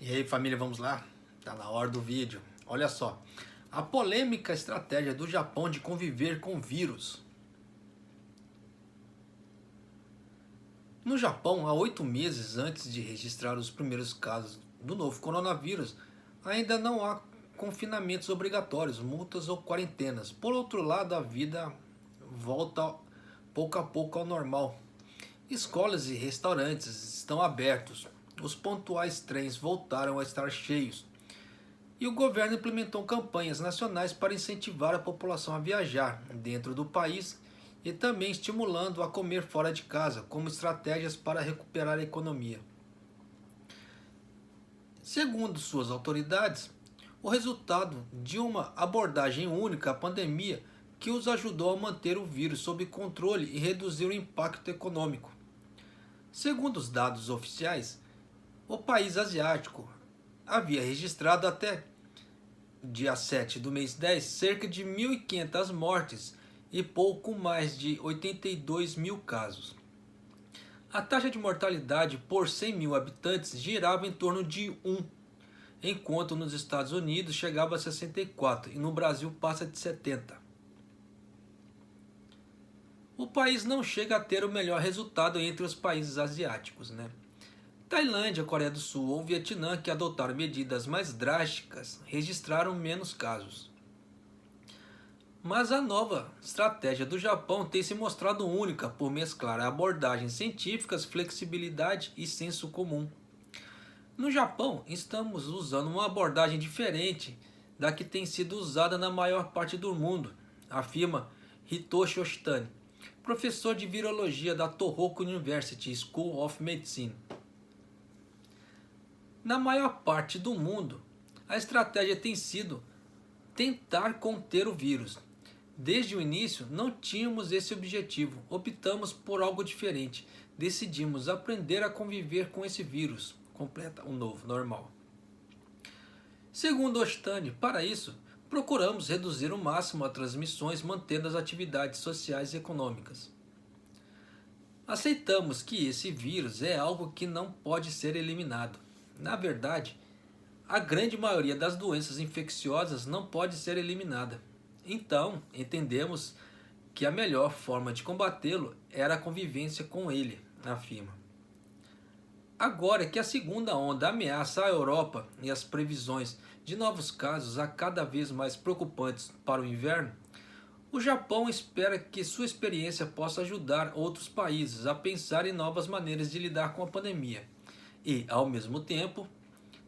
E aí, família, vamos lá? Tá na hora do vídeo. Olha só, a polêmica estratégia do Japão de conviver com vírus. No Japão, há 8 meses antes de registrar os primeiros casos do novo coronavírus, ainda não há confinamentos obrigatórios, multas ou quarentenas. Por outro lado, a vida volta pouco a pouco ao normal. Escolas e restaurantes estão abertos. Os pontuais trens voltaram a estar cheios. E o governo implementou campanhas nacionais para incentivar a população a viajar dentro do país e também estimulando a comer fora de casa, como estratégias para recuperar a economia. Segundo suas autoridades, o resultado de uma abordagem única à pandemia que os ajudou a manter o vírus sob controle e reduzir o impacto econômico. Segundo os dados oficiais, o país asiático havia registrado até dia 7 do mês 10 cerca de 1.500 mortes e pouco mais de 82 mil casos. A taxa de mortalidade por 100 mil habitantes girava em torno de 1, enquanto nos Estados Unidos chegava a 64 e no Brasil passa de 70. O país não chega a ter o melhor resultado entre os países asiáticos, né? Tailândia, Coreia do Sul ou Vietnã, que adotaram medidas mais drásticas, registraram menos casos. Mas a nova estratégia do Japão tem se mostrado única por mesclar abordagens científicas, flexibilidade e senso comum. No Japão, estamos usando uma abordagem diferente da que tem sido usada na maior parte do mundo, afirma Hitoshi Oshitani, professor de virologia da Tohoku University School of Medicine. Na maior parte do mundo, a estratégia tem sido tentar conter o vírus. Desde o início, não tínhamos esse objetivo, optamos por algo diferente. Decidimos aprender a conviver com esse vírus, completa o novo normal. Segundo Ostani, para isso, procuramos reduzir o máximo as transmissões, mantendo as atividades sociais e econômicas. Aceitamos que esse vírus é algo que não pode ser eliminado. Na verdade, a grande maioria das doenças infecciosas não pode ser eliminada. Então, entendemos que a melhor forma de combatê-lo era a convivência com ele, afirma. Agora que a segunda onda ameaça a Europa e as previsões de novos casos a cada vez mais preocupantes para o inverno, o Japão espera que sua experiência possa ajudar outros países a pensar em novas maneiras de lidar com a pandemia e, ao mesmo tempo,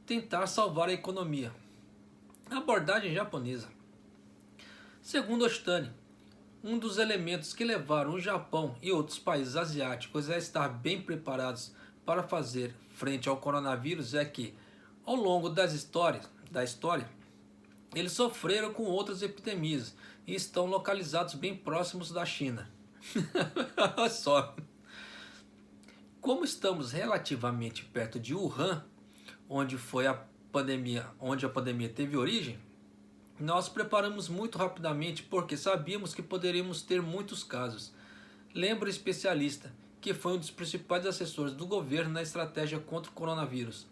tentar salvar a economia. Abordagem japonesa. Segundo Ostani, um dos elementos que levaram o Japão e outros países asiáticos a estar bem preparados para fazer frente ao coronavírus é que, ao longo da história, eles sofreram com outras epidemias e estão localizados bem próximos da China. Olha só. Como estamos relativamente perto de Wuhan, onde a pandemia teve origem, nós preparamos muito rapidamente porque sabíamos que poderíamos ter muitos casos. Lembra o especialista, que foi um dos principais assessores do governo na estratégia contra o coronavírus.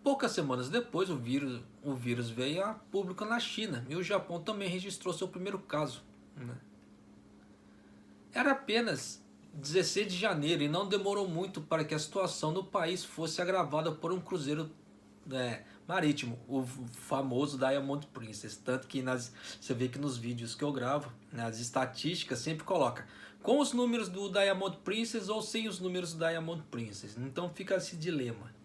Poucas semanas depois, o vírus veio a público na China e o Japão também registrou seu primeiro caso. Era apenas 16 de janeiro e não demorou muito para que a situação no país fosse agravada por um cruzeiro marítimo, o famoso Diamond Princess. Tanto que você vê que nos vídeos que eu gravo, nas estatísticas sempre coloca com os números do Diamond Princess ou sem os números do Diamond Princess. Então fica esse dilema.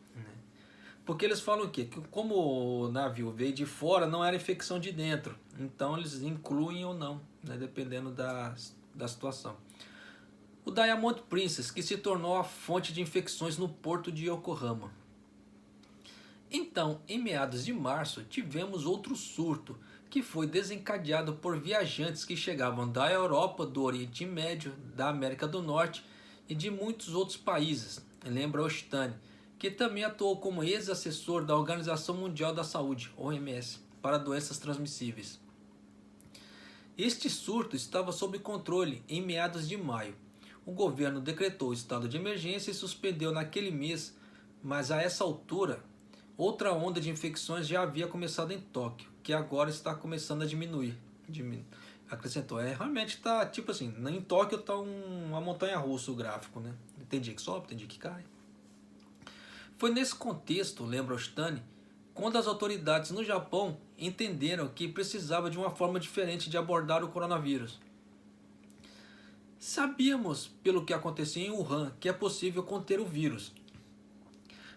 Porque eles falam que como o navio veio de fora, não era infecção de dentro. Então eles incluem ou não, dependendo da situação. O Diamond Princess, que se tornou a fonte de infecções no porto de Yokohama. Então, em meados de março, tivemos outro surto, que foi desencadeado por viajantes que chegavam da Europa, do Oriente Médio, da América do Norte e de muitos outros países. Lembra Ostani, que também atuou como ex-assessor da Organização Mundial da Saúde, OMS, para doenças transmissíveis. Este surto estava sob controle em meados de maio. O governo decretou o estado de emergência e suspendeu naquele mês mas a essa altura, outra onda de infecções já havia começado em Tóquio, que agora está começando a diminuir. Acrescentou, realmente está, tipo assim, em Tóquio está uma montanha-russa o gráfico, né? Tem dia que sobe, tem dia que cai. Foi nesse contexto, lembra Ostani, quando as autoridades no Japão entenderam que precisava de uma forma diferente de abordar o coronavírus. Sabíamos, pelo que acontecia em Wuhan, que é possível conter o vírus,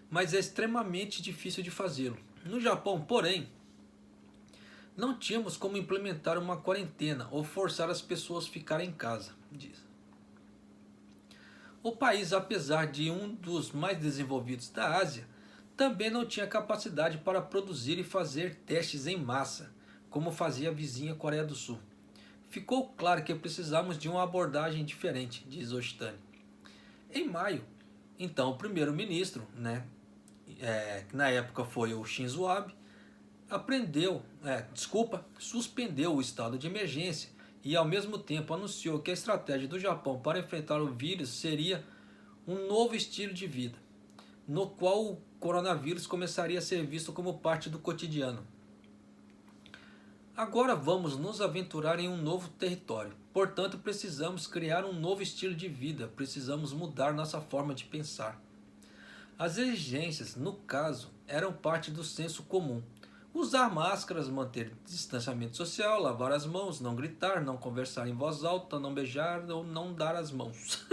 mas é extremamente difícil de fazê-lo. No Japão, porém, não tínhamos como implementar uma quarentena ou forçar as pessoas a ficarem em casa, diz. O país, apesar de um dos mais desenvolvidos da Ásia, também não tinha capacidade para produzir e fazer testes em massa, como fazia a vizinha Coreia do Sul. Ficou claro que precisamos de uma abordagem diferente, diz Ostani. Em maio, então o primeiro-ministro, que na época foi o Shinzo Abe, suspendeu o estado de emergência e ao mesmo tempo anunciou que a estratégia do Japão para enfrentar o vírus seria um novo estilo de vida, no qual o coronavírus começaria a ser visto como parte do cotidiano. Agora vamos nos aventurar em um novo território, portanto precisamos criar um novo estilo de vida, precisamos mudar nossa forma de pensar. As exigências, no caso, eram parte do senso comum. Usar máscaras, manter distanciamento social, lavar as mãos, não gritar, não conversar em voz alta, não beijar ou não dar as mãos.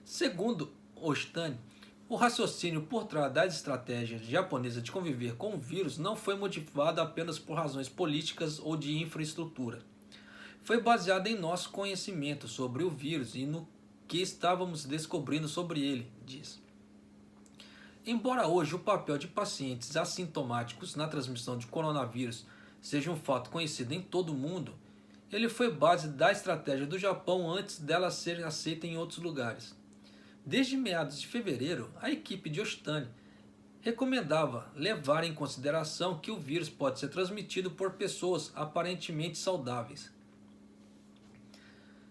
Segundo Ostani, o raciocínio por trás das estratégias japonesas de conviver com o vírus não foi motivado apenas por razões políticas ou de infraestrutura. Foi baseado em nosso conhecimento sobre o vírus e no que estávamos descobrindo sobre ele, diz. Embora hoje o papel de pacientes assintomáticos na transmissão de coronavírus seja um fato conhecido em todo o mundo, ele foi base da estratégia do Japão antes dela ser aceita em outros lugares. Desde meados de fevereiro, a equipe de Ostani recomendava levar em consideração que o vírus pode ser transmitido por pessoas aparentemente saudáveis.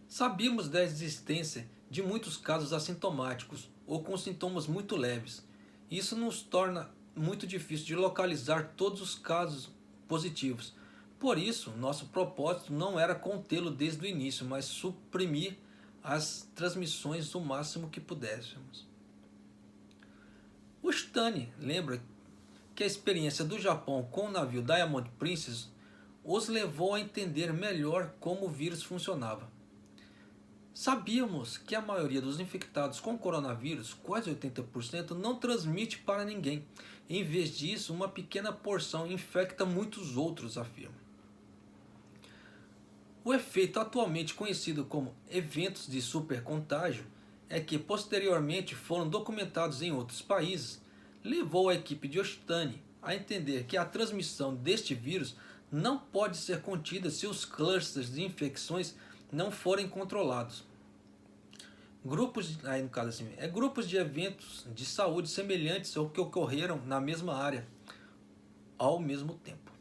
Sabíamos da existência de muitos casos assintomáticos ou com sintomas muito leves. Isso nos torna muito difícil de localizar todos os casos positivos. Por isso, nosso propósito não era contê-lo desde o início, mas suprimir as transmissões o máximo que pudéssemos. O Ostani lembra que a experiência do Japão com o navio Diamond Princess os levou a entender melhor como o vírus funcionava. Sabíamos que a maioria dos infectados com coronavírus, quase 80%, não transmite para ninguém. Em vez disso, uma pequena porção infecta muitos outros, afirma. O efeito atualmente conhecido como eventos de supercontágio é que posteriormente foram documentados em outros países, levou a equipe de Ostani a entender que a transmissão deste vírus não pode ser contida se os clusters de infecções não forem controlados. Grupos de eventos de saúde semelhantes ao que ocorreram na mesma área ao mesmo tempo.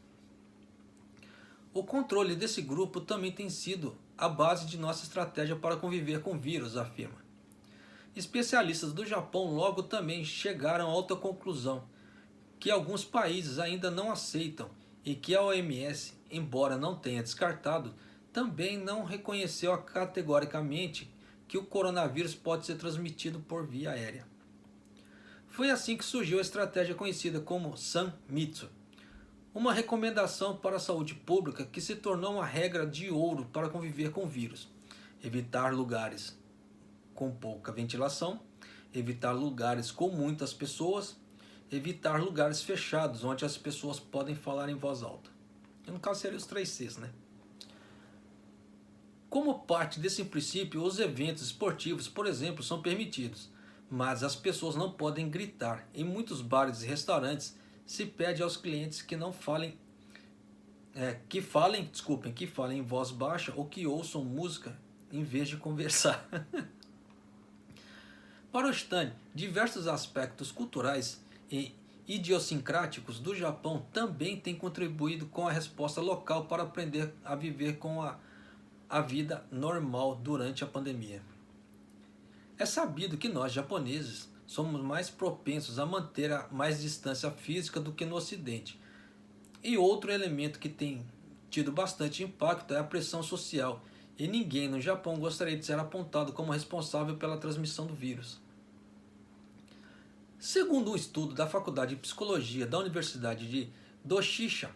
O controle desse grupo também tem sido a base de nossa estratégia para conviver com o vírus, afirma. Especialistas do Japão logo também chegaram a outra conclusão, que alguns países ainda não aceitam e que a OMS, embora não tenha descartado, também não reconheceu categoricamente que o coronavírus pode ser transmitido por via aérea. Foi assim que surgiu a estratégia conhecida como Sanmitsu, uma recomendação para a saúde pública que se tornou uma regra de ouro para conviver com o vírus. Evitar lugares com pouca ventilação, evitar lugares com muitas pessoas, evitar lugares fechados onde as pessoas podem falar em voz alta. No caso seria os 3 Cs, né? Como parte desse princípio, os eventos esportivos, por exemplo, são permitidos, mas as pessoas não podem gritar. Em muitos bares e restaurantes, se pede aos clientes que não falem, que falem em voz baixa ou que ouçam música em vez de conversar. Para Ostani, diversos aspectos culturais e idiosincráticos do Japão também têm contribuído com a resposta local para aprender a viver com a vida normal durante a pandemia. É sabido que nós, japoneses, somos mais propensos a manter mais distância física do que no Ocidente. E outro elemento que tem tido bastante impacto é a pressão social, e ninguém no Japão gostaria de ser apontado como responsável pela transmissão do vírus. Segundo um estudo da Faculdade de Psicologia da Universidade de Doshisha,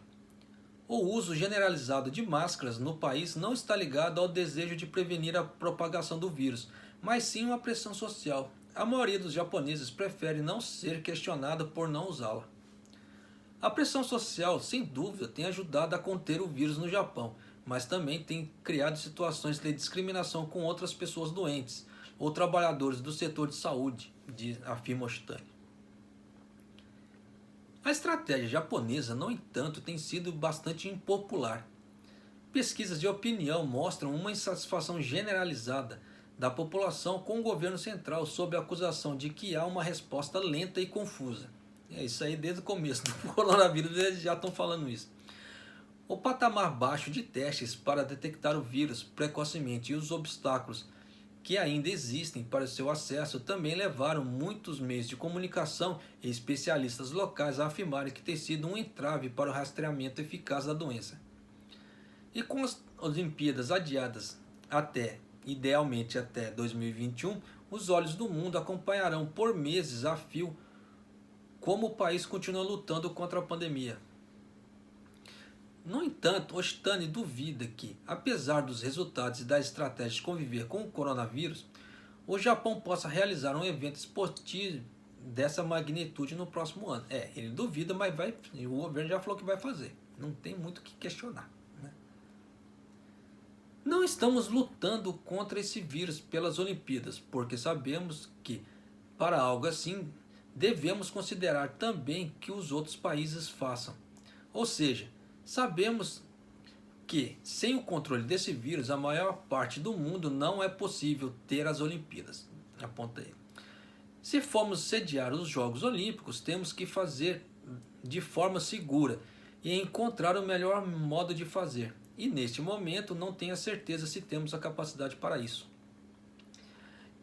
o uso generalizado de máscaras no país não está ligado ao desejo de prevenir a propagação do vírus, mas sim uma pressão social. A maioria dos japoneses prefere não ser questionada por não usá-la. A pressão social, sem dúvida, tem ajudado a conter o vírus no Japão, mas também tem criado situações de discriminação com outras pessoas doentes ou trabalhadores do setor de saúde, afirma Oshitani. A estratégia japonesa, no entanto, tem sido bastante impopular. Pesquisas de opinião mostram uma insatisfação generalizada da população com o governo central sob a acusação de que há uma resposta lenta e confusa. É isso aí desde o começo do coronavírus, eles já estão falando isso. O patamar baixo de testes para detectar o vírus precocemente e os obstáculos que ainda existem para seu acesso também levaram muitos meios de comunicação e especialistas locais a afirmarem que tem sido um entrave para o rastreamento eficaz da doença. E com as Olimpíadas adiadas idealmente até 2021, os olhos do mundo acompanharão por meses a fio como o país continua lutando contra a pandemia. No entanto, Oshitani duvida que, apesar dos resultados e das estratégias de conviver com o coronavírus, o Japão possa realizar um evento esportivo dessa magnitude no próximo ano. Ele duvida, mas o governo já falou que vai fazer. Não tem muito o que questionar. Né? Não estamos lutando contra esse vírus pelas Olimpíadas, porque sabemos que, para algo assim, devemos considerar também que os outros países façam. Ou seja, sabemos que, sem o controle desse vírus, a maior parte do mundo não é possível ter as Olimpíadas. Aponta aí. Se formos sediar os Jogos Olímpicos, temos que fazer de forma segura e encontrar o melhor modo de fazer. E neste momento não tenho a certeza se temos a capacidade para isso.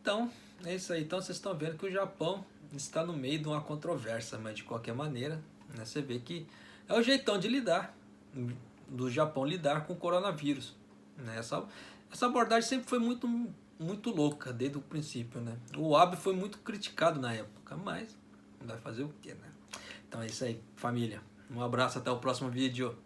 Então, é isso aí. Então vocês estão vendo que o Japão está no meio de uma controvérsia, mas de qualquer maneira, né, você vê que é o jeitão de lidar, do Japão lidar com o coronavírus. Né? Essa abordagem sempre foi muito louca, desde o princípio. Né? O Abe foi muito criticado na época, mas vai fazer o quê? Né? Então é isso aí, família. Um abraço, até o próximo vídeo.